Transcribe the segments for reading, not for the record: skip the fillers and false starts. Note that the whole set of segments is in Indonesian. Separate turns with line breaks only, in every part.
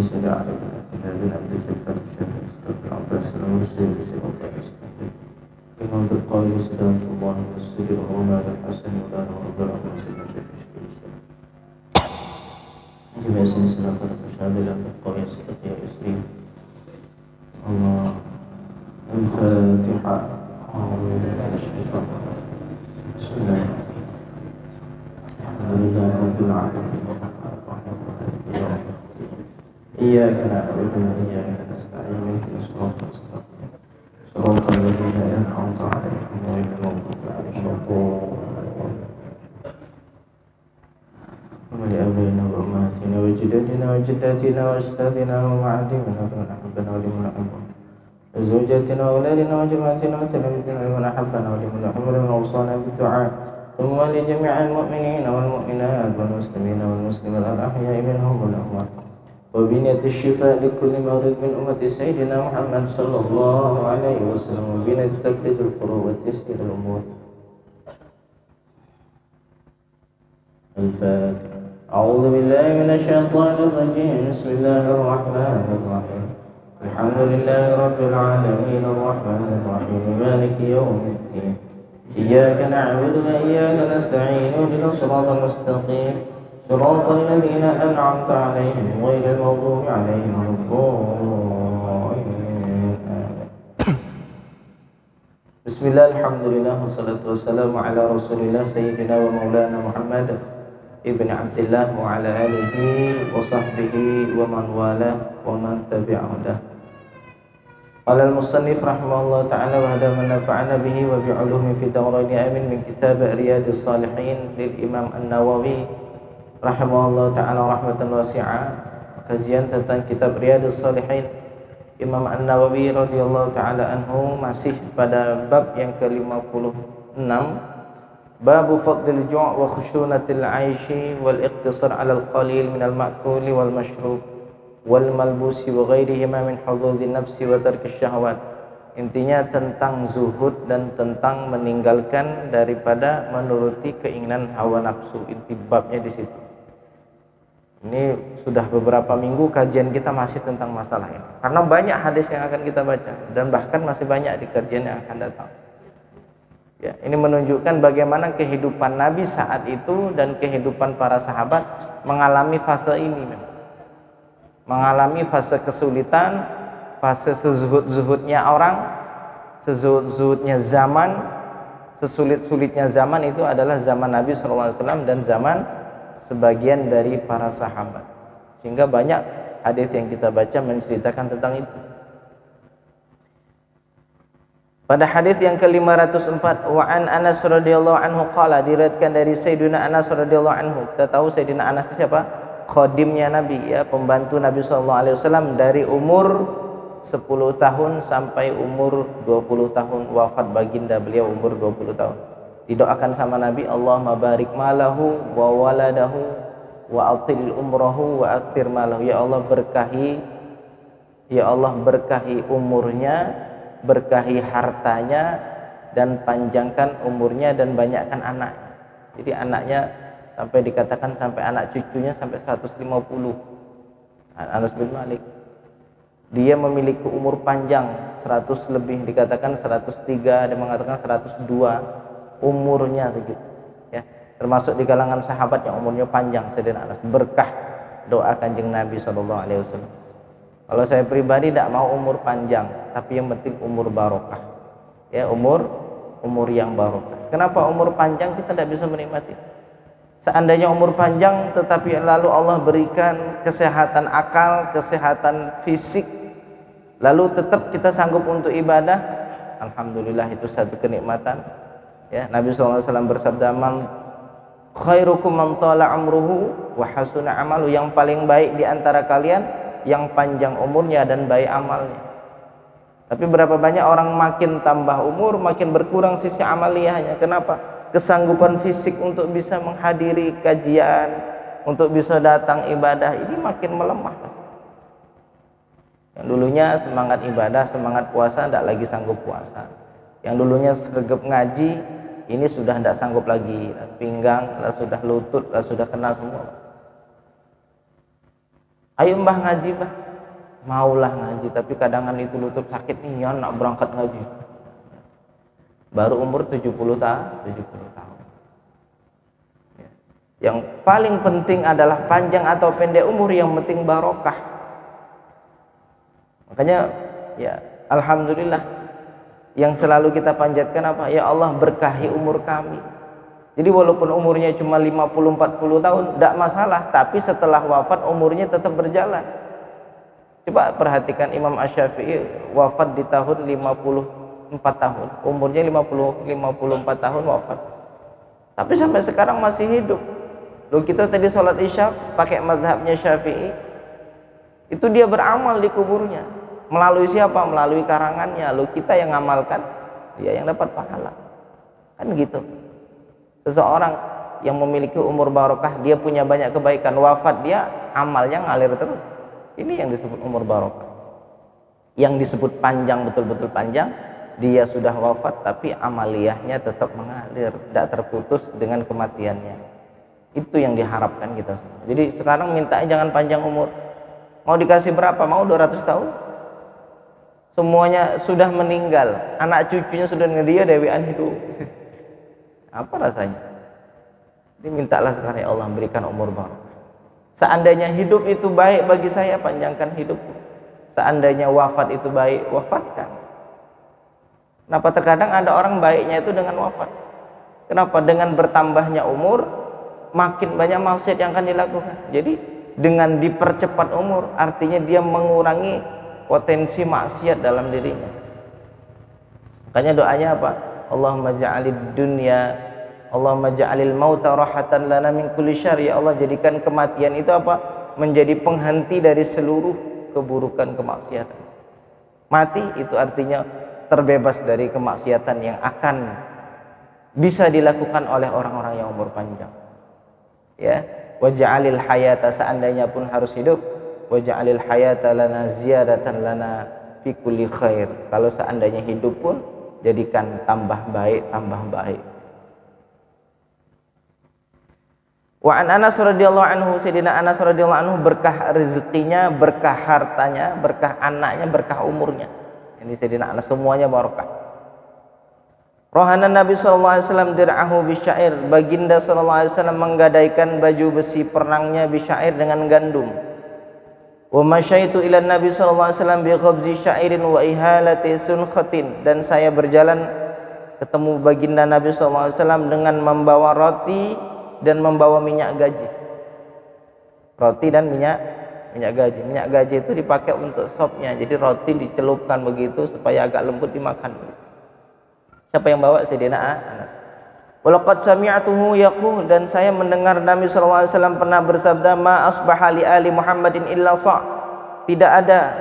سيدنا علي بن عبد الجبار الشافعي استاذ العباس المرسي بصراط المستقيم إمام القائل سلامة الله والسر وما الحسن ولا رب العالمين سيدنا الشافعي جميع سلسلة المشاهدة بالقوي استقيا يسرين الله الفاتحة أعوذ بالله من الشيطان بسم الله الحمد لله رب العالمين إياك نعبد وإياك نستعين اهدنا الصراط المستقيم صراط الذين أنعمت عليهم غير المغضوب عليهم ولا الضالين ولآبائنا وأمهاتنا وجداتنا وجداتنا وأجدادنا ومعلمنا ومن أحبنا ولمن أحبنا وزوجاتنا وأولادنا وجماعتنا وتلاميذنا ومن أحبنا ولمن أحبنا ومن أوصانا بالدعاء ثم لجميع المؤمنين والمؤمنات والمسلمين والمسلمات الأحياء منهم والأموات وبنية الشفاء لكل مريض من أمة سيدنا محمد صلى الله عليه وسلم وبنية تفريج القروب وتيسير الأمور الفاتحة أعوذ بالله من الشيطان الرجيم بسم الله الرحمن الرحيم الحمد لله رب العالمين الرحمن الرحيم مالك يوم الدين إياك نعبد وإياك نستعين اهدنا الصراط المستقيم صراط الذين أنعمت عليهم غير المغضوب عليهم ولا الضالين بسم الله الحمد لله والصلاة والسلام على رسول الله سيدنا ومولانا محمد ابن عبد الله وعلى آله وصحبه ومن والاه ومن تبع هداه قال المصنف رحمه الله تعالى وهذا من نفعنا به وبعلومه في دورين آمين من كتاب رياض الصالحين للإمام النووي rahimahullah ta'ala rahmatan wasi'ah. Kajian tentang kitab Riyadhus Shalihin Imam An-Nawawi radhiyallahu ta'ala anhu, masih pada bab yang ke-56, bab fadlil ju' wa khushunatil 'aishi wal iqtisar 'alal qalil minal ma'kuli wal mashrub wal malbusi wa ghairihima min hududin nafsi wa tarkis syahwat. Intinya tentang zuhud dan tentang meninggalkan daripada menuruti keinginan hawa nafsu. Inti babnya di situ. Ini sudah beberapa minggu kajian kita masih tentang masalah ini, karena banyak hadis yang akan kita baca dan bahkan masih banyak di kajian yang akan datang. Ya, ini menunjukkan bagaimana kehidupan Nabi saat itu dan kehidupan para sahabat mengalami fase ini, mengalami fase kesulitan, fase sezuhud-zuhudnya orang, sezuhud-zuhudnya zaman, sesulit-sulitnya zaman. Itu adalah zaman Nabi SAW dan zaman sebagian dari para sahabat, sehingga banyak hadis yang kita baca menceritakan tentang itu. Pada hadis yang ke-504, wa an Anas radhiyallahu anhu qala, diriwayatkan dari Sayyidina Anas radhiyallahu anhu. Kita tahu Sayyidina Anas itu siapa? Khadimnya Nabi, ya, pembantu Nabi sallallahu alaihi wasallam dari umur 10 tahun sampai umur 20 tahun. Wafat baginda beliau umur 20 tahun. Didoakan sama Nabi, Allahumma barik malahu wa waladahu wa atil umrahu wa akthir malahu. Ya Allah berkahi, ya Allah berkahi umurnya, berkahi hartanya, dan panjangkan umurnya dan banyakkan anaknya. Jadi anaknya sampai dikatakan sampai anak cucunya sampai 150. Anas bin Malik, dia memiliki umur panjang 100 lebih, dikatakan 103, dia mengatakan 102 umurnya segitu, ya, termasuk di kalangan sahabat yang umurnya panjang. Sayyidina Anas, berkah doa Kanjeng Nabi SAW. Kalau saya pribadi tidak mau umur panjang, tapi yang penting umur barokah, ya, umur yang barokah. Kenapa umur panjang kita tidak bisa menikmati? Seandainya umur panjang tetapi lalu Allah berikan kesehatan akal, kesehatan fisik, lalu tetap kita sanggup untuk ibadah, alhamdulillah, itu satu kenikmatan. Ya, Nabi SAW bersabda, man khairukum man tala umruhu wa hasuna amalu, yang paling baik di antara kalian yang panjang umurnya dan baik amalnya. Tapi berapa banyak orang makin tambah umur makin berkurang sisi amaliyahnya. Kenapa? Kesanggupan fisik untuk bisa menghadiri kajian, untuk bisa datang ibadah ini makin melemah. Yang dulunya semangat ibadah, semangat puasa, tidak lagi sanggup puasa. Yang dulunya sergap ngaji, ini sudah tidak sanggup lagi. Pinggang lah, sudah lutut lah, sudah kena semua. Ayo mbah ngaji mbah. Maulah ngaji, tapi kadangan itu lutut sakit nih, ya nak berangkat ngaji. Baru umur 70 tahun. Ya. Yang paling penting adalah panjang atau pendek umur, yang penting barokah. Makanya ya alhamdulillah yang selalu kita panjatkan apa? Ya Allah berkahi umur kami. Jadi walaupun umurnya cuma 50-40 tahun tidak masalah, tapi setelah wafat umurnya tetap berjalan. Coba perhatikan Imam Asy-Syafi'i wafat di tahun 54 tahun, umurnya 54 tahun wafat, tapi sampai sekarang masih hidup. Loh, kita tadi sholat isya pakai mazhabnya Syafi'i, itu dia beramal di kuburnya. Melalui siapa? Melalui karangannya. Loh, kita yang ngamalkan, dia yang dapat pahala. Kan gitu. Seseorang yang memiliki umur barokah, dia punya banyak kebaikan, wafat dia amalnya ngalir terus. Ini yang disebut umur barokah. Yang disebut panjang, betul-betul panjang, dia sudah wafat tapi amaliyahnya tetap mengalir, tidak terputus dengan kematiannya. Itu yang diharapkan kita semua. Jadi sekarang minta jangan panjang umur. Mau dikasih berapa? Mau 200 tahun? Semuanya sudah meninggal, anak cucunya sudah dia dewean hidup. Apa rasanya? Jadi mintalah sekarang, ya Allah berikan umur barokah. Seandainya hidup itu baik bagi saya, panjangkan hidupku. Seandainya wafat itu baik, wafatkan. Kenapa terkadang ada orang baiknya itu dengan wafat? Kenapa? Dengan bertambahnya umur, makin banyak maksiat yang akan dilakukan. Jadi dengan dipercepat umur, artinya dia mengurangi potensi maksiat dalam dirinya. Makanya doanya apa? Allahumma ja'alid dunya, Allahumma ja'alil mauta rahatan lana min kulli syarr. Ya Allah, jadikan kematian itu apa? Menjadi penghenti dari seluruh keburukan kemaksiatan. Mati itu artinya terbebas dari kemaksiatan yang akan bisa dilakukan oleh orang-orang yang umur panjang. Ya, wa ja'alil hayata, seandainya pun harus hidup, wa ja'alil hayata lana ziyadatan lana fi kulli khair. Kalau seandainya hidup pun jadikan tambah baik, tambah baik. Wa an Anas radhiyallahu anhu, Sayyidina Anas radhiyallahu anhu, berkah rezekinya, berkah hartanya, berkah anaknya, berkah umurnya. Ini Sayyidina Anas semuanya barokah. Rohana Nabi sallallahu alaihi wasallam dir'ahu bisyair, baginda sallallahu alaihi wasallam menggadaikan baju besi perangnya bisyair dengan gandum. Wa masyaitu ila Nabi sallallahu alaihi wasallam bi khabzi syairin wa ihalati sunkhatin, dan saya berjalan ketemu baginda Nabi sallallahu alaihi wasallam dengan membawa roti dan membawa minyak gaji. Roti dan minyak gaji. Minyak gaji itu dipakai untuk sopnya. Jadi roti dicelupkan begitu supaya agak lembut dimakan. Siapa yang bawa? Sayyidina Anas. Walaqad sami'tuhu yaqul, dan saya mendengar Nabi sallallahu alaihi wasallam pernah bersabda, ma asbaha li ali Muhammadin illa sa'. Tidak ada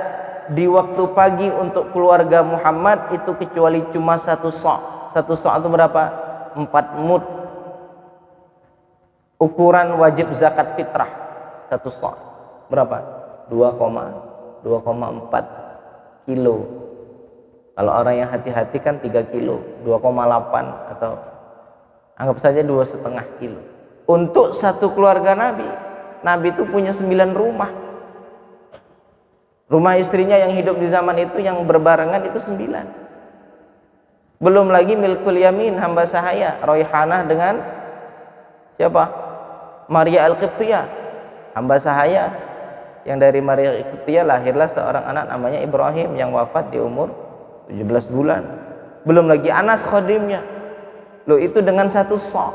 di waktu pagi untuk keluarga Muhammad itu kecuali cuma satu sa'. Satu sa' itu berapa? 4 mud. Ukuran wajib zakat fitrah satu sa' berapa? 2,4 kilo. Kalau orang yang hati-hati kan 3 kilo, 2,8 atau anggap saja 2,5 kilo. Untuk satu keluarga Nabi, Nabi itu punya 9 rumah. Rumah istrinya yang hidup di zaman itu yang berbarengan itu 9. Belum lagi milkul yamin, hamba sahaya, Raihanah dengan siapa? Maria Al-Qibtiyah, hamba sahaya yang dari Maria Al-Qibtiyah lahirlah seorang anak namanya Ibrahim yang wafat di umur 17 bulan. Belum lagi Anas khadimnya. Loh, itu dengan satu sa'.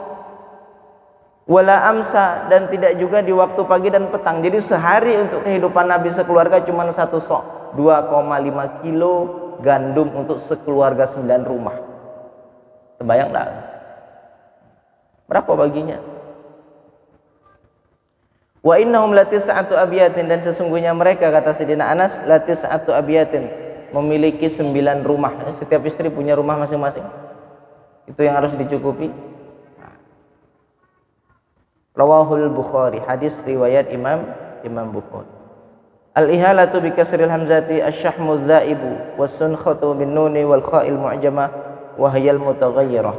Wala amsa, dan tidak juga di waktu pagi dan petang. Jadi sehari untuk kehidupan Nabi sekeluarga cuma satu sa', 2,5 kilo gandum untuk sekeluarga 9 rumah. Terbayang enggak? Berapa baginya? Wa innahum latis'atu abyatin, dan sesungguhnya mereka, kata Sayyidina Anas, latis'atu abyatin, memiliki 9 rumah. Setiap istri punya rumah masing-masing. Itu yang harus dicukupi. Rawahul Bukhari, hadis riwayat Imam Bukhari. Al-ihalatu bi kasril hamzati asy-syahmu dzaibu was-sunkhatu bin nuni wal kha'il mu'jamah wa hiyal mutaghayyirah.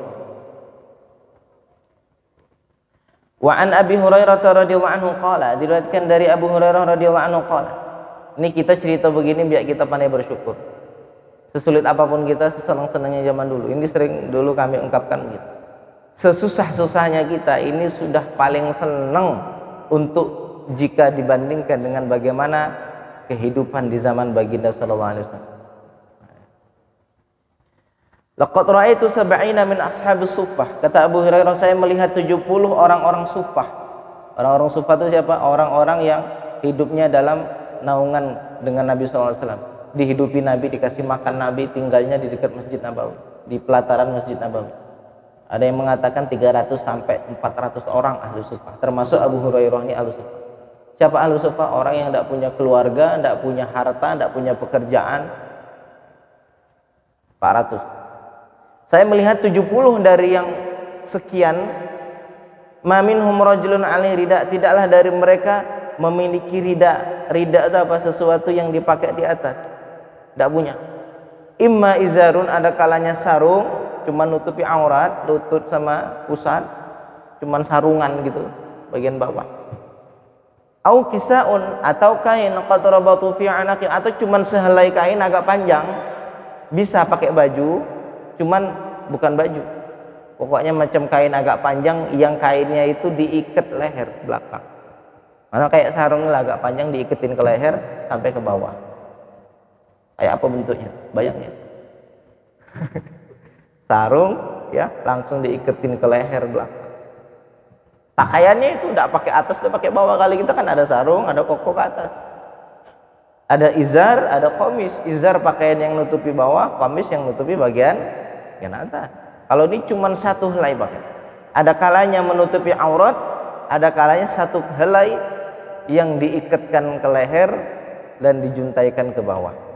Wa an Abi Hurairah radhiyallahu anhu qala, diriwayatkan dari Abu Hurairah radhiyallahu anhu qala. Ini kita cerita begini biar kita pandai bersyukur. Sesulit apapun kita, sesenang-senangnya zaman dulu. Ini sering dulu kami ungkapkan begitu. Sesusah-susahnya kita ini sudah paling senang untuk jika dibandingkan dengan bagaimana kehidupan di zaman baginda sallallahu alaihi wasallam. Laqad ra'aitu sab'ina min ashabis suffah. Kata Abu Hurairah, saya melihat 70 orang-orang suffah. Orang-orang suffah itu siapa? Orang-orang yang hidupnya dalam naungan dengan Nabi sallallahu alaihi wasallam. Dihidupi Nabi, dikasih makan Nabi, tinggalnya di dekat Masjid Nabawi, di pelataran Masjid Nabawi. Ada yang mengatakan 300 sampai 400 orang ahli suffah. Termasuk Abu Hurairah ini ahli suffah. Siapa ahli suffah? Orang yang tidak punya keluarga, tidak punya harta, tidak punya pekerjaan. 400. Saya melihat 70 dari yang sekian, ma minhum rajulun alaihi rida, tidaklah dari mereka memiliki rida. Rida itu apa? Sesuatu yang dipakai di atas. Tidak punya. Imma izarun, ada kalanya sarung, cuma nutupi aurat, lutut sama pusat, cuma sarungan gitu, bagian bawah. Au kisaun, atau kain qad rabatu fi anaqi, atau cuma sehelai kain agak panjang, bisa pakai baju, cuman bukan baju, pokoknya macam kain agak panjang yang kainnya itu diikat leher belakang. Mana kayak sarung lah, agak panjang diiketin ke leher sampai ke bawah. Kayak apa bentuknya? Bayangin. Sarung ya, langsung diiketin ke leher belakang. Pakaiannya itu tidak pakai atas, tidak pakai bawah. Kali kita kan ada sarung, ada koko ke atas. Ada izar, ada komis. Izar pakaian yang nutupi bawah, komis yang nutupi bagian atas. Kalau ini cuma satu helai pakai. Ada kalanya menutupi aurat, ada kalanya satu helai yang diikatkan ke leher dan dijuntaikan ke bawah.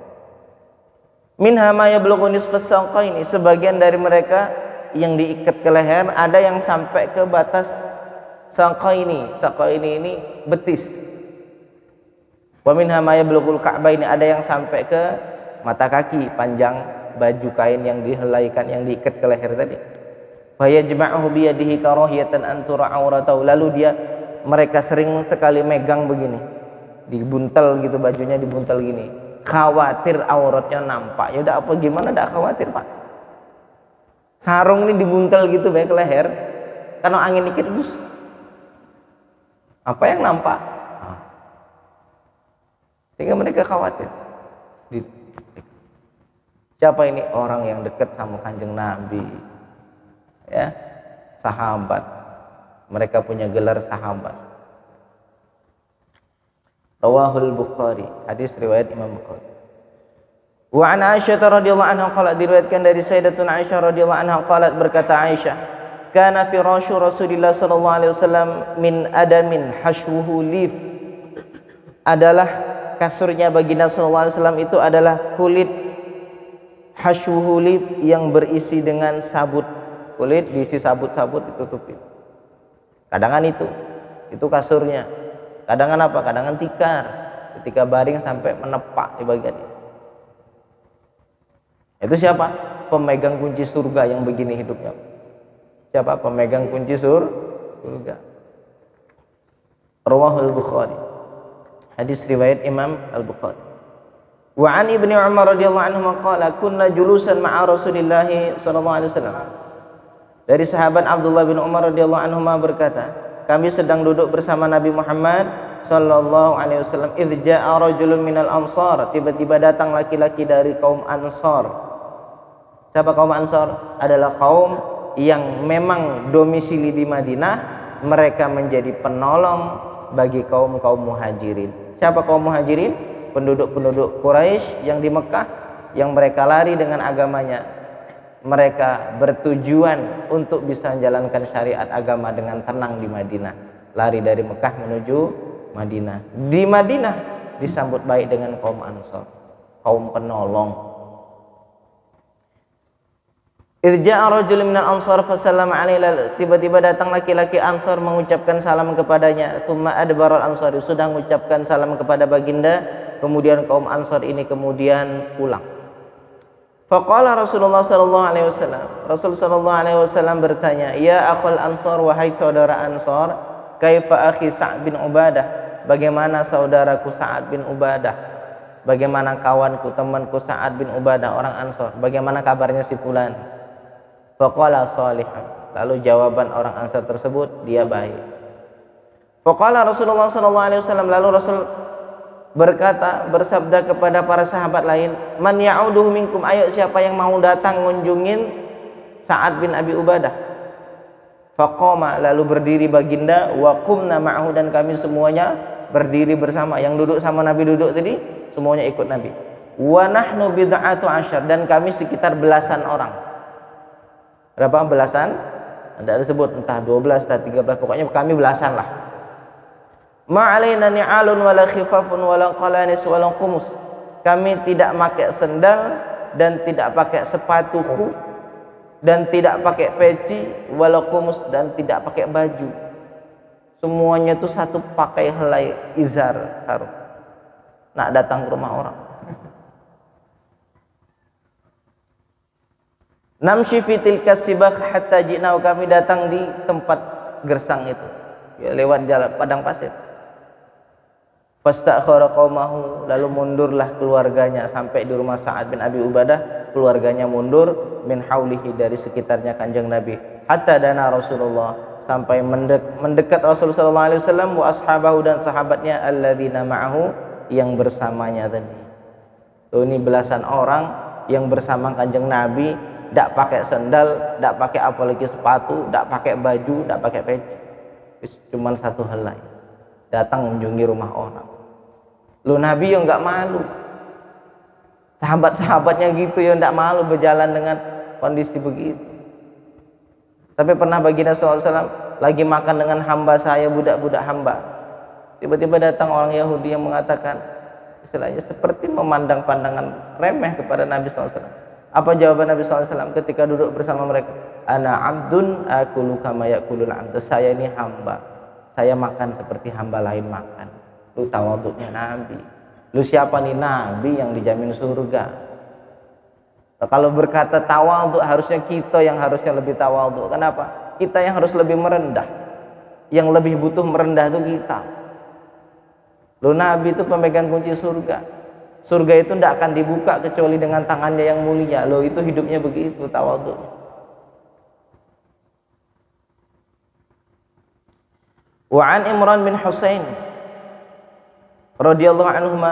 Minha ma yablughu nisfas saqaini, sebagian dari mereka yang diikat ke leher ada yang sampai ke batas saqaini. Saqaini ini betis. Wa minha ma yablughul ka'baini, ada yang sampai ke mata kaki, panjang baju kain yang dihelaikan, yang diikat ke leher tadi. Fa yajma'uhu bi yadihi karahiyatan an tura auratahu, lalu mereka sering sekali megang begini, dibuntel gitu, bajunya dibuntel gini, khawatir auratnya nampak. Ya udah, apa gimana, enggak khawatir Pak. Sarung ini dibuntel gitu baik ke leher, karena angin dikit bus, apa yang nampak? Sehingga mereka khawatir. Siapa ini? Orang yang dekat sama Kanjeng Nabi, ya, sahabat. Mereka punya gelar sahabat. Rawahul Bukhari, hadis riwayat Imam Bukhari. Wa an Aisyah radhiyallahu anha qalat, diriwayatkan dari Sayyidatuna Aisyah radhiyallahu anha qalat, berkata Aisyah, kana firasyu Rasulillah sallallahu alaihi wasallam min adamin hashwuhu lif, adalah kasurnya baginda sallallahu alaihi wasallam itu adalah kulit hashwuhu lif, yang berisi dengan sabut. Kulit diisi sabut-sabut ditutupi. Kadangan itu kasurnya. Kadangan apa? Kadangan tikar, ketika baring sampai menepak di bagian itu. Itu siapa? Pemegang kunci surga yang begini hidupnya. Siapa pemegang kunci surga? Rawahul Bukhari, hadis riwayat Imam Al-Bukhari. Wa an Ibnu Umar radhiyallahu anhu qala kunna julusan ma'a Rasulillah sallallahu alaihi wasallam. Dari sahabat Abdullah bin Umar radhiyallahu anhu berkata, kami sedang duduk bersama Nabi Muhammad sallallahu alaihi wasallam. Idz jaa'a rajulun minal ansar, tiba-tiba datang laki-laki dari kaum Ansar. Siapa kaum Ansar? Adalah kaum yang memang domisili di Madinah, mereka menjadi penolong bagi kaum-kaum Muhajirin. Siapa kaum Muhajirin? Penduduk-penduduk Quraisy yang di Mekah, yang mereka lari dengan agamanya. Mereka bertujuan untuk bisa menjalankan syariat agama dengan tenang di Madinah. Lari dari Mekah menuju Madinah. Di Madinah disambut baik dengan kaum Ansar, kaum penolong. Irja'a rajulun minal ansar fasallama alaihi, tiba-tiba datang laki-laki Ansar mengucapkan salam kepadanya. Tsumma adbaral ansari, sudah mengucapkan salam kepada baginda, kemudian kaum Ansar ini kemudian pulang. Faqala Rasulullah sallallahu alaihi wasallam, Rasul sallallahu alaihi wasallam bertanya, ya akhul Ansar, wahai saudara Ansar, kaifa akhi Sa'ad bin Ubadah, bagaimana saudaraku Sa'ad bin Ubadah, bagaimana kawanku, temanku Sa'ad bin Ubadah orang Ansor, bagaimana kabarnya si fulan? Faqala salihan, lalu jawaban orang Ansor tersebut, dia baik. Faqala Rasulullah sallallahu alaihi wasallam, lalu Rasul berkata, bersabda kepada para sahabat lain, man ya'uduhu minkum, ayo siapa yang mau datang ngunjungin Sa'ad bin Abi Ubadah. Faqama, lalu berdiri baginda, wa qumna ma'ahu, dan kami semuanya berdiri bersama. Yang duduk sama Nabi duduk tadi semuanya ikut Nabi. Wa nahnu bid'atu asyar, dan kami sekitar belasan orang. Berapa belasan? Ada disebut entah 12 entah 13, pokoknya kami belasan lah. Ma'alaina ni'alun wala khifafun wala qalanis wala qumus, kami tidak pakai sendal dan tidak pakai sepatu khuf dan tidak pakai peci, wala qumus, dan tidak pakai baju. Semuanya itu satu pakai helai izar sarung. Nak datang ke rumah orang. Namshi fi tilka sibakh hatta ji'na, kami datang di tempat gersang itu, ya, lewat jalan padang pasir. Fastakhara qaumahu, lalu mundurlah keluarganya sampai di rumah Sa'ad bin Abi Ubadah, keluarganya mundur min haulihi, dari sekitarnya kanjeng Nabi. Hatta dana Rasulullah, sampai mendekat Rasulullah sallallahu alaihi wasallam, wa ashabahu, dan sahabatnya, alladzina ma'ahu, yang bersamanya tadi. Tuh, ini belasan orang yang bersama kanjeng Nabi, tidak pakai sendal, tidak pakai apalagi sepatu, tidak pakai baju, tidak pakai peci, cuma satu helai, datang mengunjungi rumah orang. Lu Nabi yang nggak malu, sahabat-sahabatnya gitu yang nggak malu berjalan dengan kondisi begitu. Sampai pernah baginda SAW lagi makan dengan hamba saya, budak-budak hamba, tiba-tiba datang orang Yahudi yang mengatakan, istilahnya seperti memandang pandangan remeh kepada Nabi SAW. Apa jawaban Nabi SAW ketika duduk bersama mereka? Ana abdun akulu kama yakulul abdu, saya ini hamba, saya makan seperti hamba lain makan. Lu tawaduknya Nabi. Lu siapa nih? Nabi yang dijamin surga. Nah, kalau berkata tawaduk, harusnya kita yang harusnya lebih tawaduk. Kenapa? Kita yang harus lebih merendah. Yang lebih butuh merendah itu kita. Lu Nabi itu pemegang kunci surga. Surga itu tidak akan dibuka kecuali dengan tangannya yang mulia. Lo itu hidupnya begitu, tawaduk. Wa an Imran bin Husain radhiyallahu anhuma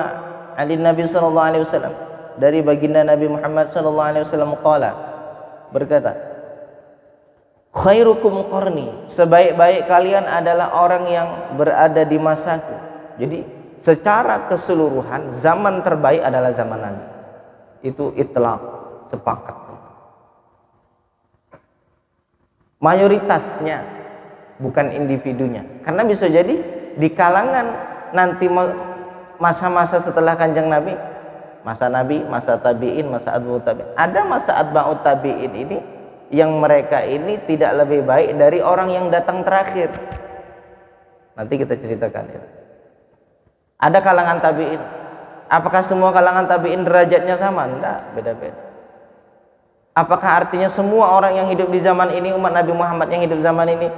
ali Nabi sallallahu alaihi wasallam, dari baginda Nabi Muhammad sallallahu alaihi wasallam qala, berkata, khairukum qarni, sebaik-baik kalian adalah orang yang berada di masaku. Jadi secara keseluruhan zaman terbaik adalah zaman Nabi. Itu itlaq, sepakat. Mayoritasnya, bukan individunya. Karena bisa jadi di kalangan nanti masa-masa setelah kanjeng Nabi, masa Nabi, masa tabi'in, masa atba'ut tabi'in, ada masa atba'ut tabi'in ini yang mereka ini tidak lebih baik dari orang yang datang terakhir. Nanti kita ceritakan ya. Ada kalangan tabi'in. Apakah semua kalangan tabi'in derajatnya sama? Enggak, beda-beda. Apakah artinya semua orang yang hidup di zaman ini, umat Nabi Muhammad yang hidup zaman ini,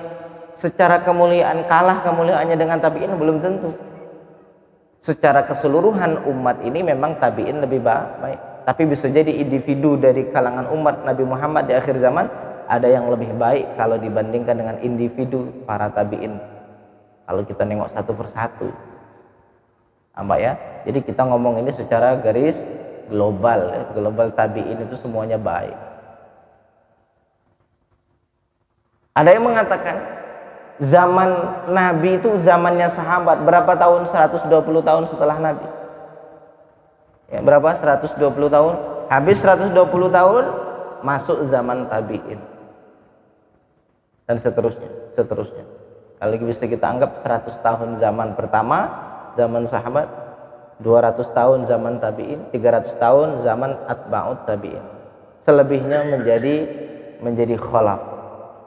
secara kemuliaan kalah kemuliaannya dengan tabi'in? Belum tentu. Secara keseluruhan umat ini memang tabi'in lebih baik, tapi bisa jadi individu dari kalangan umat Nabi Muhammad di akhir zaman ada yang lebih baik kalau dibandingkan dengan individu para tabi'in. Kalau kita nengok satu persatu, apa ya? Jadi kita ngomong ini secara garis global, ya. Global tabi'in itu semuanya baik. Ada yang mengatakan zaman Nabi itu zamannya sahabat. Berapa tahun? 120 tahun setelah Nabi. Ya, berapa? 120 tahun. Habis 120 tahun masuk zaman tabi'in. Dan seterusnya. Kalau bisa kita anggap 100 tahun zaman pertama, zaman sahabat, 200 tahun zaman tabi'in, 300 tahun zaman atba'ut tabi'in. Selebihnya menjadi khalaf.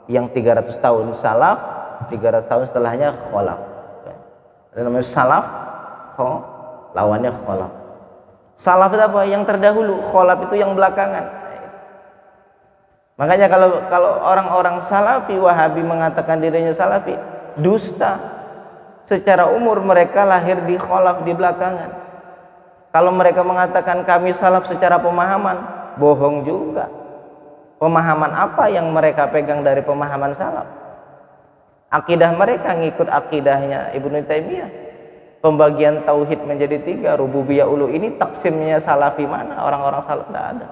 Yang 300 tahun salaf, 300 tahun setelahnya khalaf. Ada namanya salaf, lawannya khalaf. Salaf itu apa? Yang terdahulu, khalaf itu yang belakangan. Makanya kalau orang-orang salafi Wahabi mengatakan dirinya salafi, dusta. Secara umur mereka lahir di khalaf, di belakangan. Kalau mereka mengatakan kami salaf secara pemahaman, bohong juga. Pemahaman apa yang mereka pegang dari pemahaman salaf? Akidah mereka ngikut akidahnya Ibnu Taimiyah. Pembagian tauhid menjadi 3, rububiyah uluhiyah. Ini taksimnya salafi mana? Orang-orang salaf tidak ada.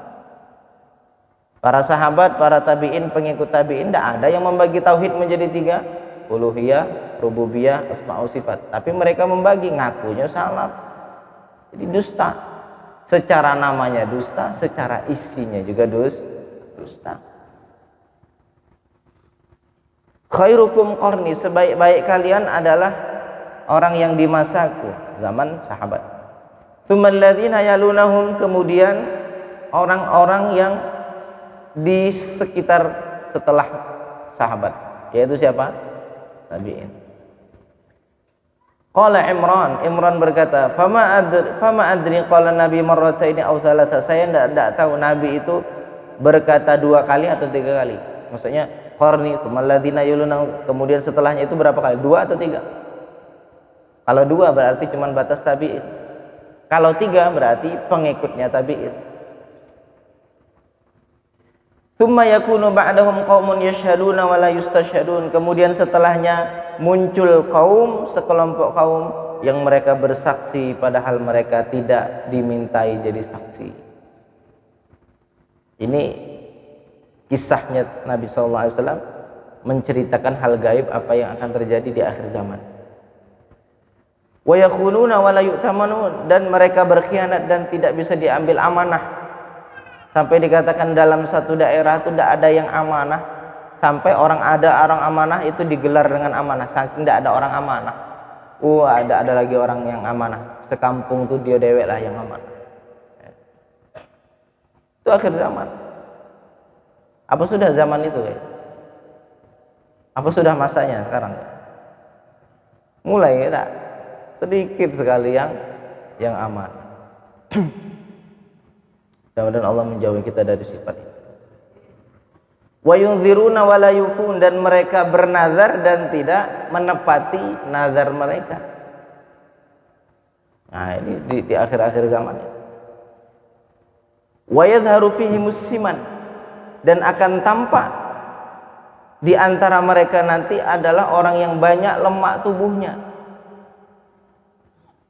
Para sahabat, para tabi'in, pengikut tabi'in tidak ada yang membagi tauhid menjadi 3, uluhiyah, rububiyah, asma wa sifat. Tapi mereka membagi, ngakunya salaf. Jadi dusta. Secara namanya dusta, secara isinya juga dusta. Khairukum qarni, sebaik-baik kalian adalah orang yang di masaku, zaman sahabat. Tsummal ladzina yalunahum, kemudian orang-orang yang di sekitar setelah sahabat, yaitu siapa? Tabi'in. Qala Imran berkata, fama adri qala Nabi marrataini aw thalatha. Saya tidak tahu Nabi itu berkata 2 kali atau 3 kali. Maksudnya qarni, tsummal ladzina yalunahum, kemudian setelahnya itu berapa kali? 2 atau 3? Kalau 2 berarti cuma batas tabi'in. Kalau 3 berarti pengikutnya tabi'in. Tsumma yakunu ba'dahum qaumun yashhaduna wa la yustashhadun. Kemudian setelahnya muncul kaum, sekelompok kaum yang mereka bersaksi padahal mereka tidak dimintai jadi saksi. Ini kisahnya Nabi SAW menceritakan hal gaib apa yang akan terjadi di akhir zaman. Wa yakhununa wa la yu'tamanun, dan mereka berkhianat dan tidak bisa diambil amanah. Sampai dikatakan dalam satu daerah itu tidak ada yang amanah, sampai orang amanah itu digelar dengan amanah, saking tidak ada orang amanah. Ada lagi orang yang amanah, sekampung tuh dia dewek lah yang amanah. Itu akhir zaman. Apa sudah zaman itu ya? Apa sudah masanya sekarang? Mulai ya, sedikit sekali yang aman. Mudah-mudahan Allah menjauhi kita dari sifat itu. Wa yunziruna wa la yufun, dan mereka bernazar dan tidak menepati nazar mereka. Nah, ini di akhir-akhir zaman. Wa yadhharu fihi musiman, dan akan tampak di antara mereka nanti adalah orang yang banyak lemak tubuhnya.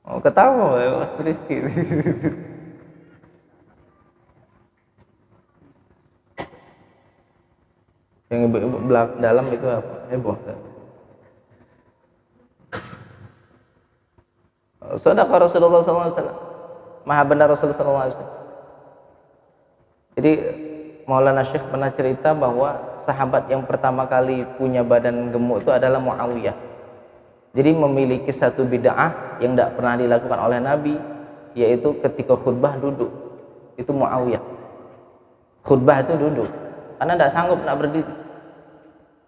Oh, ketawa ya Mas Rizky. Yang belakang dalam itu apa? Heboh. Sadaqah Rasulullah SAW, maha benar Rasulullah SAW. Jadi Maulana Syekh pernah cerita bahwa sahabat yang pertama kali punya badan gemuk itu adalah Muawiyah. Jadi memiliki satu bid'ah yang tidak pernah dilakukan oleh Nabi, yaitu ketika khutbah duduk. Itu Muawiyah. Khutbah itu duduk, karena tidak sanggup nak berdiri,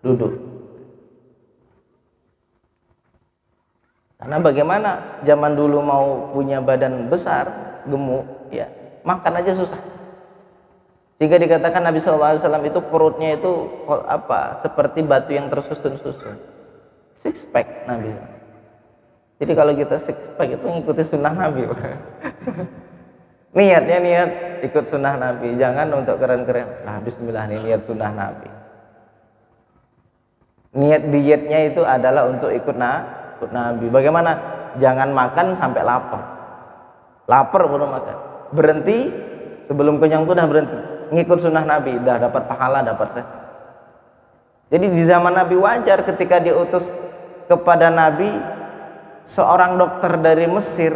duduk. Karena bagaimana zaman dulu mau punya badan besar, gemuk, ya makan aja susah. Sehingga dikatakan Nabi SAW itu perutnya itu apa? Seperti batu yang tersusun-susun. Six pack Nabi. Jadi kalau kita six pack itu ngikuti sunnah Nabi. Niatnya niat ikut sunnah Nabi, jangan untuk keren-keren. Nah, bismillah, ini niat sunnah Nabi. Niat dietnya itu adalah untuk ikut Nabi. Bagaimana? Jangan makan sampai lapar. Lapar baru makan. Berhenti sebelum kenyang itu udah berhenti. Ngikut sunnah Nabi, udah dapat pahala, dapat sehat. Jadi di zaman Nabi wajar ketika diutus kepada Nabi seorang dokter dari Mesir.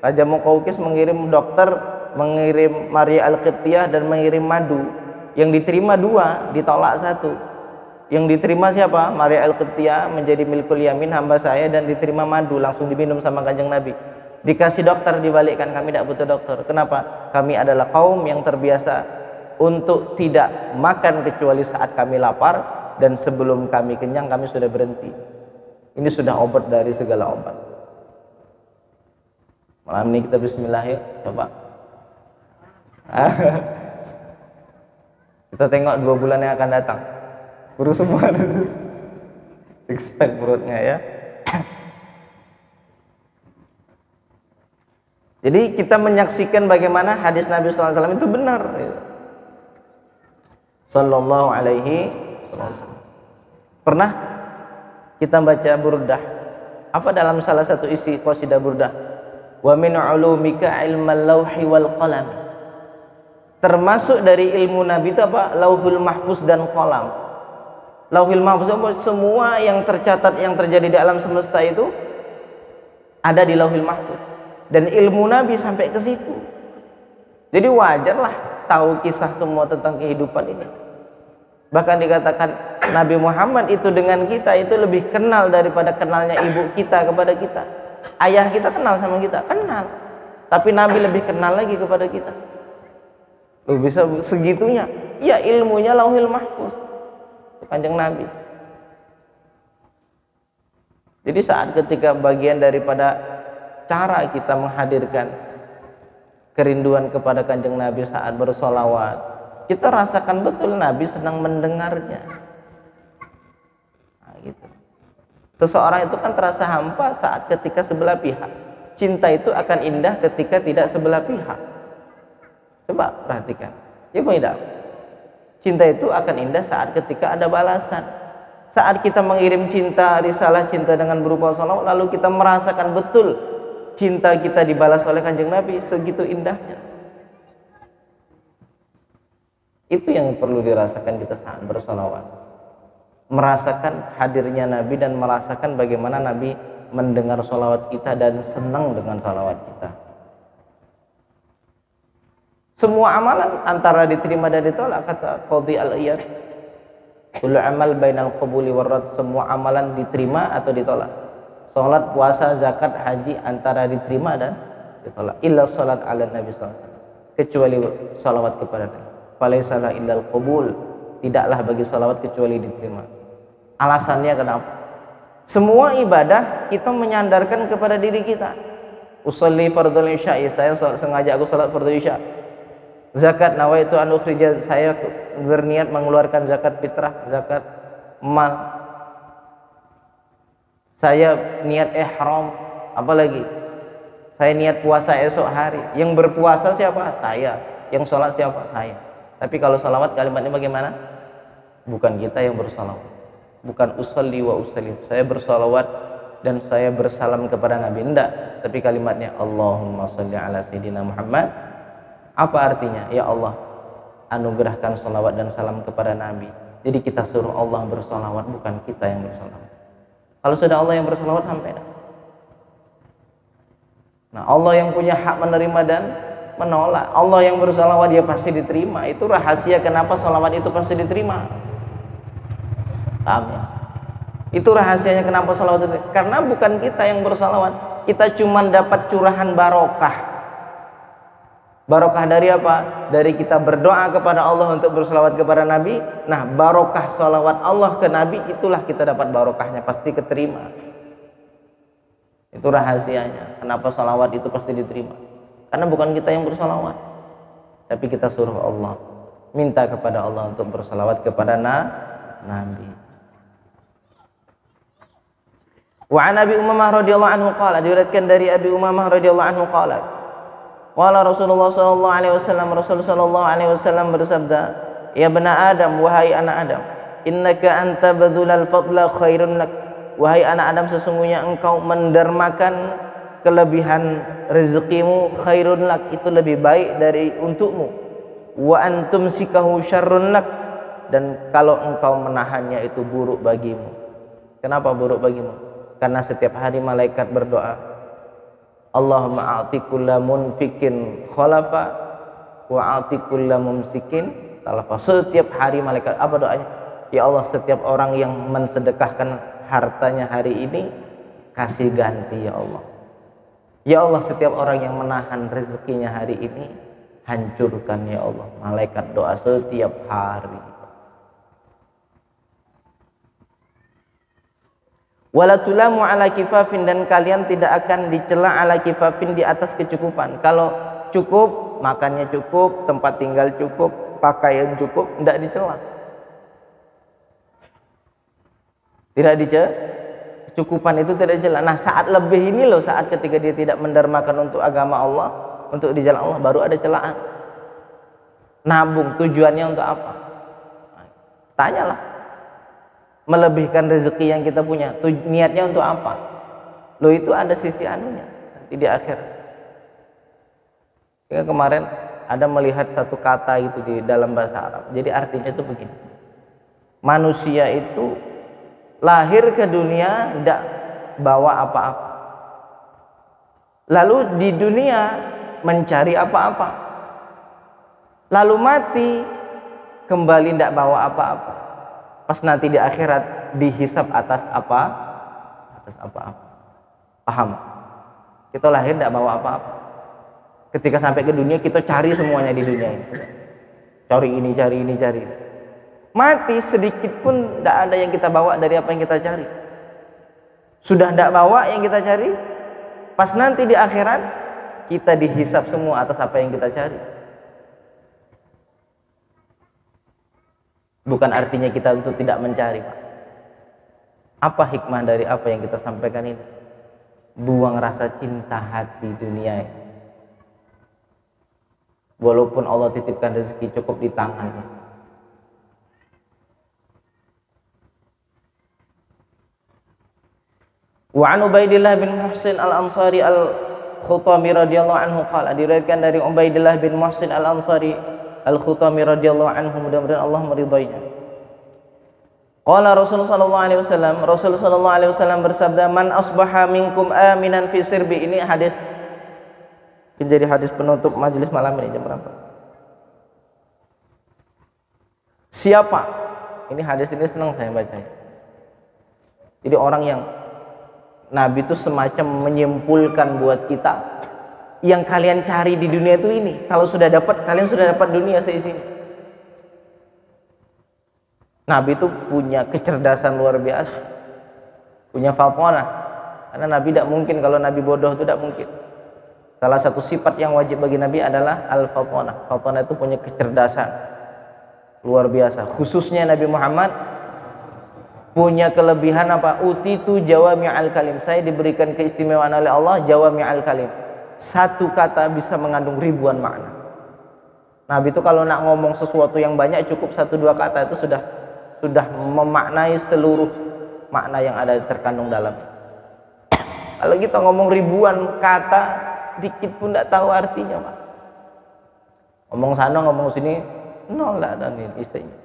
Raja Muqawqis mengirim dokter, mengirim Maria Al-Qibtiyah dan mengirim madu. Yang diterima 2, ditolak 1. Yang diterima siapa? Maria Al-Qibtiyah menjadi milikul yamin, hamba saya, dan diterima madu, langsung diminum sama Kanjeng Nabi. Dikasih dokter, dibalikkan, kami tidak butuh dokter. Kenapa? Kami adalah kaum yang terbiasa untuk tidak makan kecuali saat kami lapar, dan sebelum kami kenyang kami sudah berhenti. Ini sudah obat dari segala obat. Malam ini kita bismillah ya, coba. Kita tengok 2 bulan yang akan datang. Kurus semua. six pack perutnya ya. Jadi kita menyaksikan bagaimana hadis Nabi SAW itu benar. Sallallahu alaihi wasallam. Pernah kita baca burdah. Apa dalam salah satu isi qasidah burdah? Wa min ulumika ilmal lauhi wal qalam. Termasuk dari ilmu Nabi itu apa? Lauhul mahfuz dan qalam. Lauhul mahfuz semua yang tercatat yang terjadi di alam semesta itu ada di lauhul mahfuz. Dan ilmu Nabi sampai ke situ. Jadi wajarlah tahu kisah semua tentang kehidupan ini. Bahkan dikatakan Nabi Muhammad itu dengan kita itu lebih kenal daripada kenalnya ibu kita kepada kita. Ayah kita kenal sama kita, kenal. Tapi Nabi lebih kenal lagi kepada kita. Loh, bisa segitunya? Ya ilmunya lauhil mahfuz. Kanjeng Nabi. Jadi saat ketika bagian daripada cara kita menghadirkan kerinduan kepada Kanjeng Nabi saat bersolawat, kita rasakan betul Nabi senang mendengarnya. Nah, gitu. Seseorang itu kan terasa hampa saat ketika sebelah pihak. Cinta itu akan indah ketika tidak sebelah pihak. Coba perhatikan. Ya tidak. Cinta itu akan indah saat ketika ada balasan. Saat kita mengirim cinta, risalah cinta dengan berupa salawat, lalu kita merasakan betul cinta kita dibalas oleh Kanjeng Nabi, segitu indahnya. Itu yang perlu dirasakan kita saat bersolawat. Merasakan hadirnya Nabi dan merasakan bagaimana Nabi mendengar solawat kita dan senang dengan solawat kita. Semua amalan antara diterima dan ditolak, kata Qadhi Al-Iyad. Kullu amal bainal qabuli warad, semua amalan diterima atau ditolak. Salat, puasa, zakat, haji antara diterima dan ditolak. Illa salat ala Nabi sallallahu alaihi wasallam, kecuali salawat kepada Nabi. Falaisala illal qabul, tidaklah bagi salawat kecuali diterima. Alasannya kenapa? Semua ibadah kita menyandarkan kepada diri kita. Usolli fardhul isya, saya sengaja aku salat fardhu isya. Zakat, nawaitu an ukhrija, saya berniat mengeluarkan zakat fitrah, zakat mal. Saya niat ihram, apalagi saya niat puasa esok hari. Yang berpuasa siapa? Saya. Yang sholat siapa? Saya. Tapi kalau sholawat kalimatnya bagaimana? Bukan kita yang bersolawat, bukan usolli wa usallim, saya bersolawat dan saya bersalam kepada Nabi, enggak. Tapi kalimatnya Allahumma sholli ala sayyidina Muhammad. Apa artinya? Ya Allah, anugerahkan sholawat dan salam kepada Nabi. Jadi kita suruh Allah bersolawat, bukan kita yang bersolawat. Kalau sudah Allah yang bersolawat sampai. Nah, Allah yang punya hak menerima dan menolak. Allah yang bersolawat dia pasti diterima. Itu rahasia kenapa solawat itu pasti diterima. Paham ya? Itu rahasianya kenapa solawat itu. Karena bukan kita yang bersolawat, kita cuma dapat curahan barokah. Barokah dari apa? Dari kita berdoa kepada Allah untuk bersolawat kepada Nabi. Nah, barokah solawat Allah ke Nabi, itulah kita dapat barokahnya, pasti keterima. Itu rahasianya kenapa solawat itu pasti diterima. Karena bukan kita yang bersolawat, tapi kita suruh Allah, minta kepada Allah untuk bersolawat kepada Nabi. Wa an Abi Umamah radhiyallahu anhu qala, diriwayatkan dari Abi Umamah radhiyallahu anhu qala, qala Rasulullah sallallahu alaihi wasallam, Rasul sallallahu alaihi wasallam bersabda, ya bani Adam, wahai anak Adam, innaka anta badzulal fadla khairun lak, wahai anak Adam, sesungguhnya engkau mendermakan kelebihan rezekimu, khairun lak, itu lebih baik dari untukmu, wa antum sikahu syarrun lak, dan kalau engkau menahannya itu buruk bagimu. Kenapa buruk bagimu? Karena setiap hari malaikat berdoa, Allahumma a'ti kulla munfikin khalafa wa a'ti kulla mumsikin talafa. Setiap hari malaikat apa doanya? Ya Allah, setiap orang yang mensedekahkan hartanya hari ini, kasih ganti ya Allah. Ya Allah, setiap orang yang menahan rezekinya hari ini, hancurkan ya Allah. Malaikat doa setiap hari. Wala tulamu ala kifafin, dan kalian tidak akan dicela ala kifafin, di atas kecukupan. Kalau cukup, makannya cukup, tempat tinggal cukup, pakaian cukup, tidak dicela. Tidak kecukupan itu tidak jelas. Nah, saat lebih ini loh, saat ketika dia tidak mendermakan untuk agama Allah, untuk di jalan Allah, baru ada celaan. Nabung tujuannya untuk apa? Tanyalah. Melebihkan rezeki yang kita punya, niatnya untuk apa? Loh, itu ada sisi anunya nanti di akhir. Sehingga kemarin ada melihat satu kata itu di dalam bahasa Arab. Jadi artinya itu begini. Manusia itu lahir ke dunia tidak bawa apa-apa. Lalu di dunia mencari apa-apa. Lalu mati kembali tidak bawa apa-apa. Pas nanti di akhirat dihisab atas apa? Atas apa-apa. Paham? Kita lahir tidak bawa apa-apa. Ketika sampai ke dunia kita cari semuanya di dunia ini. Cari ini, cari ini, cari ini. Mati sedikit pun tidak ada yang kita bawa dari apa yang kita cari. Sudah tidak bawa yang kita cari. Pas nanti di akhirat kita dihisab semua atas apa yang kita cari. Bukan artinya kita untuk tidak mencari, Pak. Apa hikmah dari apa yang kita sampaikan ini? Buang rasa cinta hati dunia ini. Walaupun Allah titipkan rezeki cukup di tangannya. Wa an Ubaidillah bin Muhsin al-Ansari al-Khutami radhiyallahu anhu qala, diriwayatkan dari Ubaidillah bin Muhsin al-Ansari al-Khutami radhiyallahu anhu, mudah-mudahan Allah meridainya. Qala Rasulullah sallallahu alaihi wasallam, Rasulullah sallallahu alaihi wasallam bersabda, man asbaha minkum aminan fi sirbi. Ini hadis menjadi hadis penutup majelis malam ini. Jam berapa? Siapa? Ini hadis ini senang saya bacanya. Jadi orang yang Nabi itu semacam menyimpulkan buat kita, yang kalian cari di dunia itu ini. Kalau sudah dapat, kalian sudah dapat dunia seisinya. Nabi itu punya kecerdasan luar biasa, punya fatonah. Karena Nabi tidak mungkin, kalau Nabi bodoh itu tidak mungkin. Salah satu sifat yang wajib bagi Nabi adalah al-fatonah. Fatonah itu punya kecerdasan luar biasa. Khususnya Nabi Muhammad punya kelebihan apa? Utitu jawami'al kalim. Saya diberikan keistimewaan oleh Allah jawami'al kalim. Satu kata bisa mengandung ribuan makna. Nabi itu kalau nak ngomong sesuatu yang banyak, cukup satu dua kata itu sudah memaknai seluruh makna yang ada terkandung dalam. Kalau kita ngomong ribuan kata, dikit pun tidak tahu artinya, Pak. Ngomong sana, ngomong sini, nol lah dan isinya.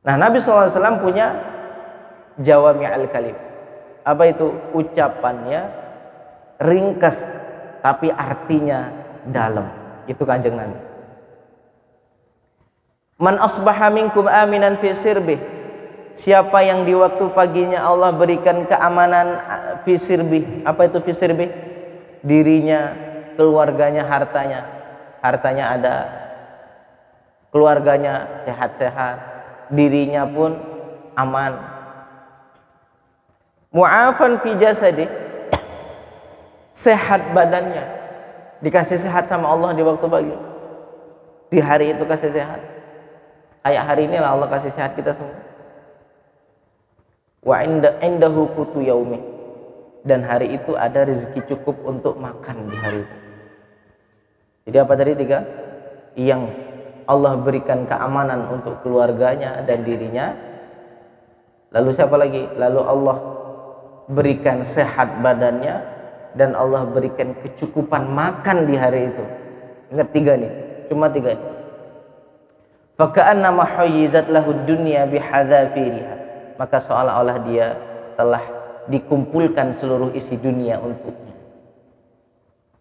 Nah, Nabi SAW punya jawami'al kalim. Apa itu? Ucapannya ringkas tapi artinya dalam. Itu Kanjeng Nabi. Man asbaha minkum aminan fi sirbih. Siapa yang di waktu paginya Allah berikan keamanan fi sirbih. Apa itu fi sirbih? Dirinya, keluarganya, hartanya. Hartanya ada, keluarganya sehat-sehat, dirinya pun aman. Mu'afan fi jasadi. Sehat badannya. Dikasih sehat sama Allah di waktu pagi. Di hari itu kasih sehat. Kayak hari ini lah Allah kasih sehat kita semua. Wa indahu qutu yaumi. Dan hari itu ada rezeki cukup untuk makan di hari itu. Jadi apa tadi? 3. Yang Allah berikan keamanan untuk keluarganya dan dirinya. Lalu siapa lagi? Lalu Allah berikan sehat badannya dan Allah berikan kecukupan makan di hari itu. Ingat 3 nih, cuma 3 nih. Faka'annama hayyizat lahu dunya bihadzafiriha. Maka seolah-olah dia telah dikumpulkan seluruh isi dunia untuknya.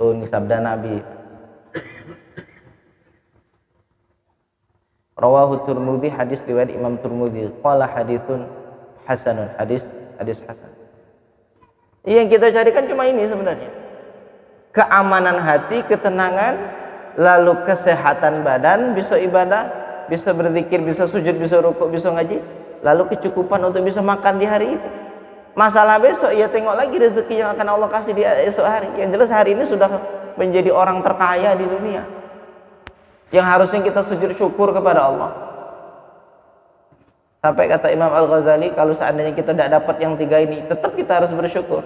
Oh, ini sabda Nabi. Rawahu Tirmidzi, hadis riwayat Imam Tirmidzi. Qala haditsun hasanun, hadis hasan. Yang kita cari kan cuma ini sebenarnya. Keamanan hati, ketenangan, lalu kesehatan badan, bisa ibadah, bisa berzikir, bisa sujud, bisa rukuk, bisa ngaji, lalu kecukupan untuk bisa makan di hari itu. Masalah besok, ya tengok lagi rezeki yang akan Allah kasih di esok hari. Yang jelas hari ini sudah menjadi orang terkaya di dunia, yang harusnya kita sujud syukur kepada Allah. Sampai kata Imam Al-Ghazali, kalau seandainya kita tidak dapat yang tiga ini, tetap kita harus bersyukur.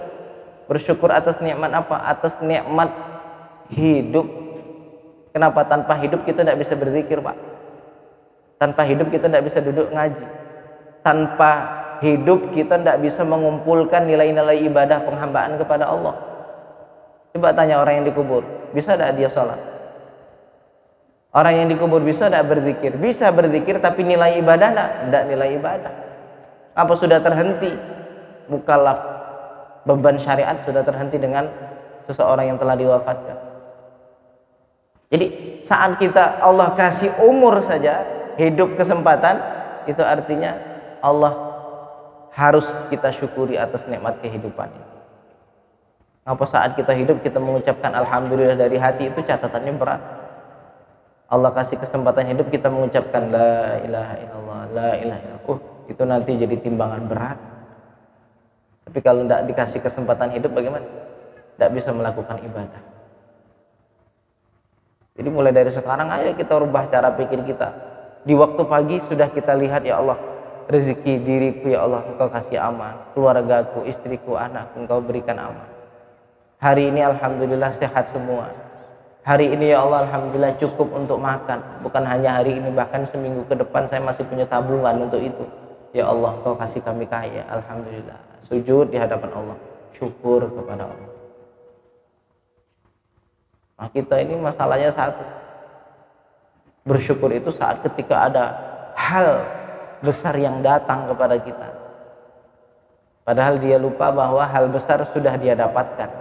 Bersyukur atas nikmat apa? Atas nikmat hidup. Kenapa? Tanpa hidup kita tidak bisa berzikir, Pak. Tanpa hidup kita tidak bisa duduk ngaji. Tanpa hidup kita tidak bisa mengumpulkan nilai-nilai ibadah penghambaan kepada Allah. Coba tanya orang yang dikubur, bisa tidak dia sholat? Orang yang dikubur bisa tidak berzikir? Bisa berzikir, tapi nilai ibadah tidak nilai ibadah. Apa sudah terhenti? Mukallaf, beban syariat sudah terhenti dengan seseorang yang telah diwafatkan. Jadi saat kita Allah kasih umur saja, hidup kesempatan, itu artinya Allah harus kita syukuri atas nikmat kehidupan ini. Apa saat kita hidup kita mengucapkan alhamdulillah dari hati, itu catatannya berat. Allah kasih kesempatan hidup kita mengucapkan la ilaha illallah, la ilaha illallah. Itu nanti jadi timbangan berat. Tapi kalau tidak dikasih kesempatan hidup bagaimana? Tidak bisa melakukan ibadah. Jadi mulai dari sekarang ayo kita rubah cara pikir kita. Di waktu pagi sudah kita lihat, ya Allah, rezeki diriku ya Allah Engkau kasih aman, keluargaku, istriku, anakku Engkau berikan aman. Hari ini alhamdulillah sehat semua. Hari ini ya Allah alhamdulillah cukup untuk makan. Bukan hanya hari ini, bahkan seminggu ke depan saya masih punya tabungan untuk itu. Ya Allah Engkau kasih kami kaya, alhamdulillah. Sujud di hadapan Allah, syukur kepada Allah. Nah, kita ini masalahnya satu, bersyukur itu saat ketika ada hal besar yang datang kepada kita, padahal dia lupa bahwa hal besar sudah dia dapatkan.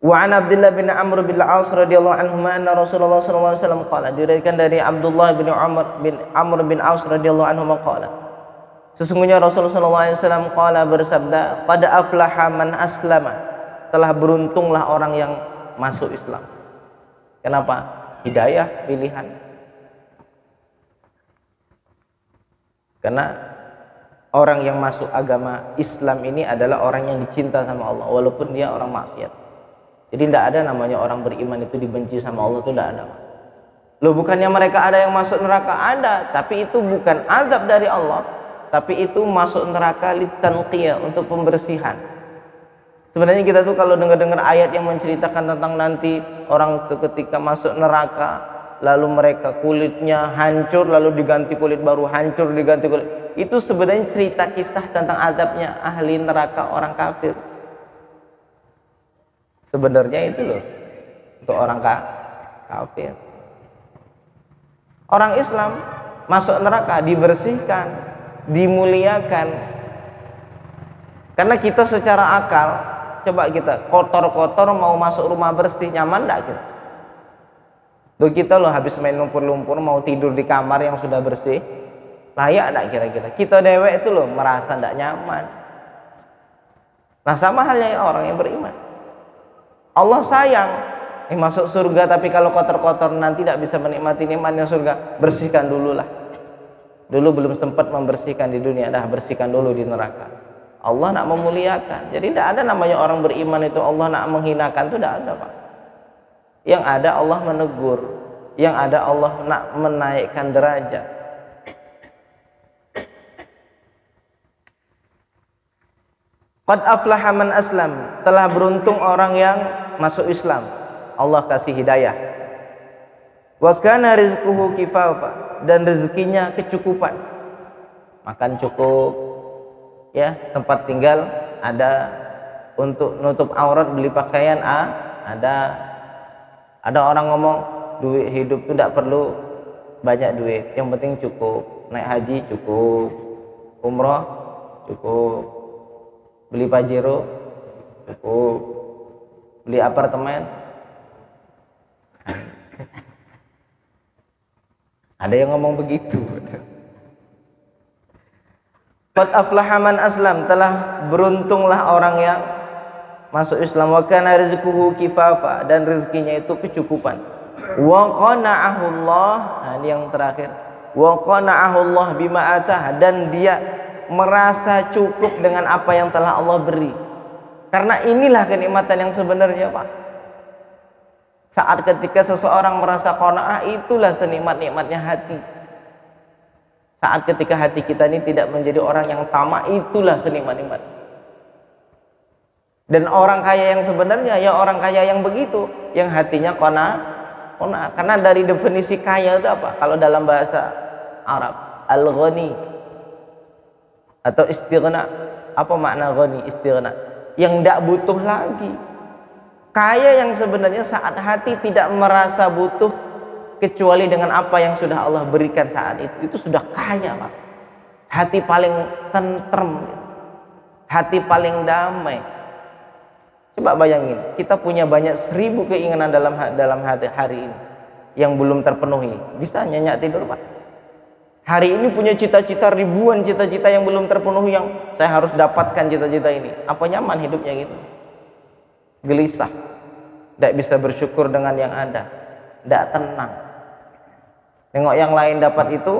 Wa an Abdullah bin Amr bin Al-As radhiyallahu anhu anna Rasulullah sallallahu alaihi wasallam qala, diriwayatkan dari Abdullah bin Amr bin Aus radhiyallahu anhu qala, sesungguhnya Rasulullah sallallahu alaihi wasallam qala bersabda, qad aflaha man aslama, telah beruntunglah orang yang masuk Islam. Kenapa? Hidayah, pilihan. Karena orang yang masuk agama Islam ini adalah orang yang dicinta sama Allah walaupun dia orang maksiat. Jadi tidak ada namanya orang beriman itu dibenci sama Allah, itu tidak ada. Loh, bukannya mereka ada yang masuk neraka? Ada, tapi itu bukan azab dari Allah, tapi itu masuk neraka litanqiyah, untuk pembersihan. Sebenarnya kita tuh kalau dengar-dengar ayat yang menceritakan tentang nanti orang itu ketika masuk neraka, lalu mereka kulitnya hancur, lalu diganti kulit baru, hancur diganti kulit, itu sebenarnya cerita kisah tentang azabnya ahli neraka orang kafir. Sebenarnya itu loh untuk orang kafir. Orang Islam masuk neraka dibersihkan, dimuliakan. Karena kita secara akal, coba kita kotor-kotor mau masuk rumah bersih, nyaman enggak kita? Loh, kita loh habis main lumpur-lumpur mau tidur di kamar yang sudah bersih, layak enggak kira-kira? Kita dewek itu loh merasa enggak nyaman. Nah, sama halnya orang yang beriman. Allah sayang masuk surga, tapi kalau kotor-kotor nanti tidak bisa menikmati nikmatnya surga. Bersihkan dulu lah. Dulu belum sempat membersihkan di dunia, dah bersihkan dulu di neraka. Allah nak memuliakan. Jadi tidak ada namanya orang beriman itu Allah nak menghinakan, itu tidak ada, Pak. Yang ada Allah menegur, yang ada Allah nak menaikkan derajat. Qad aflaha man aslam, telah beruntung orang yang masuk Islam, Allah kasih hidayah. Wa kana rizquhu kifafa, dan rezekinya kecukupan, makan cukup, ya, tempat tinggal ada, untuk nutup aurat beli pakaian ada. Ada orang ngomong duit hidup itu tidak perlu banyak duit, yang penting cukup, naik haji cukup, umroh cukup, beli pajero cukup, beli apartemen. Ada yang ngomong begitu. Qad aflaha man aslam, telah beruntunglah orang yang masuk Islam. Wa kana rizquhu kifafa, dan rezekinya itu kecukupan. Wa qana'ahu Allah, nah ini yang terakhir. Wa qana'ahu Allah bima atah, dan dia merasa cukup dengan apa yang telah Allah beri. Karena inilah kenikmatan yang sebenarnya, Pak. Saat ketika seseorang merasa qanaah, itulah senikmat-nikmatnya hati. Saat ketika hati kita ini tidak menjadi orang yang tamak, itulah senikmat-nikmat. Dan orang kaya yang sebenarnya ya orang kaya yang begitu, yang hatinya qanaah. Karena dari definisi kaya itu apa? Kalau dalam bahasa Arab, al-ghani atau istighna. Apa makna ghani, istighna? Yang tidak butuh lagi. Kaya yang sebenarnya saat hati tidak merasa butuh kecuali dengan apa yang sudah Allah berikan saat itu sudah kaya, Pak. Hati paling tentrem, hati paling damai. Coba bayangin, kita punya banyak 1000 keinginan dalam hari ini yang belum terpenuhi. Bisa nyenyak tidur, Pak. Hari ini punya cita-cita ribuan cita-cita yang belum terpenuhi, yang saya harus dapatkan cita-cita ini. Apa nyaman hidupnya gitu? Gelisah, tidak bisa bersyukur dengan yang ada, tidak tenang. Nengok yang lain dapat itu,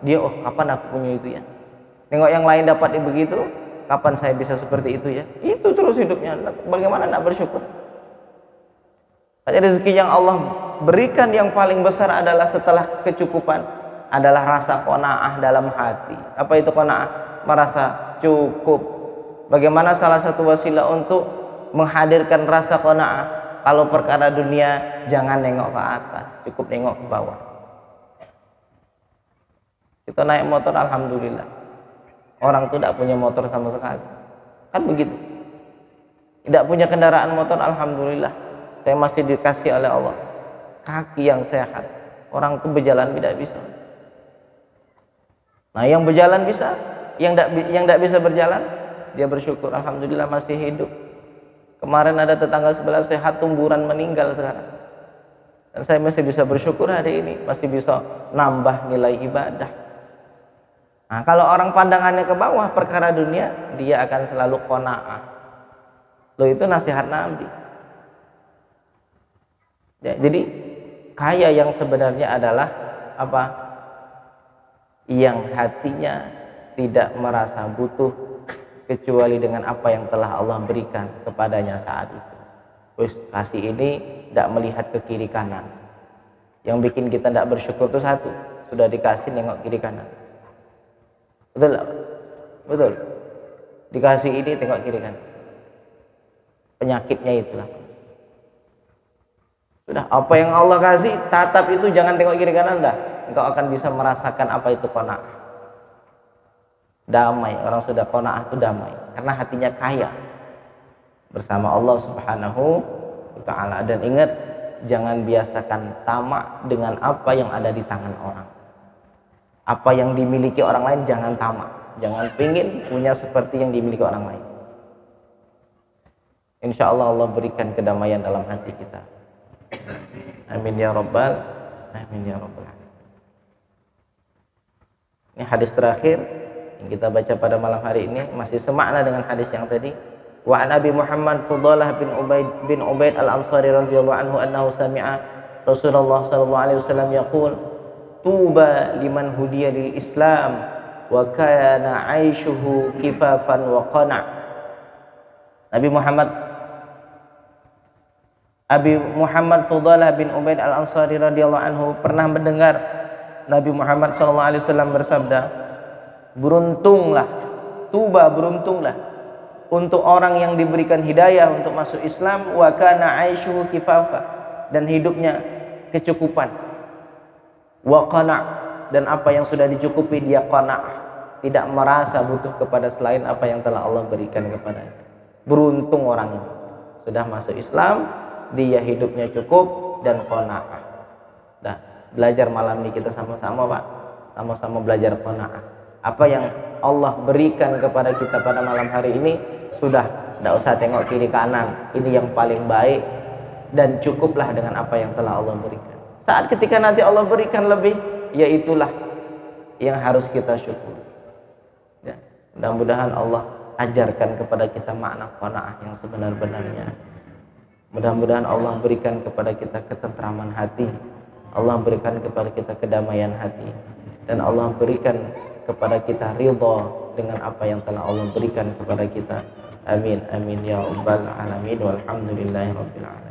dia kapan aku punya itu ya. Nengok yang lain dapat begitu, kapan saya bisa seperti itu ya. Itu terus hidupnya. Bagaimana tidak bersyukur? Rezeki yang Allah berikan yang paling besar adalah setelah kecukupan, adalah rasa qanaah dalam hati. Apa itu qanaah? Merasa cukup. Bagaimana salah satu wasilah untuk menghadirkan rasa qanaah? Kalau perkara dunia, jangan nengok ke atas, cukup nengok ke bawah. Kita naik motor, alhamdulillah. Orang itu tidak punya motor sama sekali, kan begitu. Tidak punya kendaraan motor, alhamdulillah. Saya masih dikasih oleh Allah kaki yang sehat. Orang itu berjalan tidak bisa. Nah, yang berjalan bisa, yang tidak bisa berjalan, dia bersyukur, alhamdulillah masih hidup. Kemarin ada tetangga sebelah sehat, tumburan meninggal sekarang. Dan saya masih bisa bersyukur hari ini, masih bisa nambah nilai ibadah. Nah, kalau orang pandangannya ke bawah, perkara dunia, dia akan selalu qanaah. Loh, itu nasihat Nabi. Ya, jadi kaya yang sebenarnya adalah apa? Yang hatinya tidak merasa butuh kecuali dengan apa yang telah Allah berikan kepadanya saat itu. Terus kasih ini tidak melihat ke kiri kanan. Yang bikin kita tidak bersyukur itu satu, sudah dikasih nengok kiri kanan. Betul? Betul. Dikasih ini tengok kiri kanan. Penyakitnya itulah. Sudah apa yang Allah kasih, tatap itu, jangan tengok kiri kanan dah. Engkau akan bisa merasakan apa itu qanaah. Damai, orang sudah qanaah itu damai karena hatinya kaya bersama Allah Subhanahu wa taala. Dan ingat, jangan biasakan tamak dengan apa yang ada di tangan orang. Apa yang dimiliki orang lain jangan tamak. Jangan pingin punya seperti yang dimiliki orang lain. Insya Allah Allah berikan kedamaian dalam hati kita. Amin ya rabbal alamin. Ini hadis terakhir yang kita baca pada malam hari ini, masih semakna dengan hadis yang tadi. Wa an Abi Muhammad Fudalah bin Ubaid al-Ansari radhiyallahu anhu annahu sami'a Rasulullah sallallahu alaihi wasallam yaqul tuba liman hudiya lil Islam wa kana 'aishuhu kifafan wa qana'. Abi Muhammad Fudalah bin Ubaid al-Ansari radhiyallahu anhu pernah mendengar Nabi Muhammad sallallahu alaihi wasallam bersabda, beruntunglah, beruntunglah untuk orang yang diberikan hidayah untuk masuk Islam, wa kana 'aishuhu kifafa, dan hidupnya kecukupan, wa qana', dan apa yang sudah dicukupi dia qana', tidak merasa butuh kepada selain apa yang telah Allah berikan kepadanya. Beruntung orang ini sudah masuk Islam, dia hidupnya cukup dan qanaah. Nah, belajar malam ini kita sama-sama, Pak, sama-sama belajar qanaah. Apa yang Allah berikan kepada kita pada malam hari ini, sudah tidak usah tengok kiri kanan, ini yang paling baik, dan cukuplah dengan apa yang telah Allah berikan. Saat ketika nanti Allah berikan lebih, ya itulah yang harus kita syukur ya. Mudah-mudahan Allah ajarkan kepada kita makna qanaah yang sebenar-benarnya. Mudah-mudahan Allah berikan kepada kita ketentraman hati, Allah berikan kepada kita kedamaian hati, dan Allah berikan kepada kita ridha dengan apa yang telah Allah berikan kepada kita. Amin amin ya rabbal alamin walhamdulillahi rabbil alamin.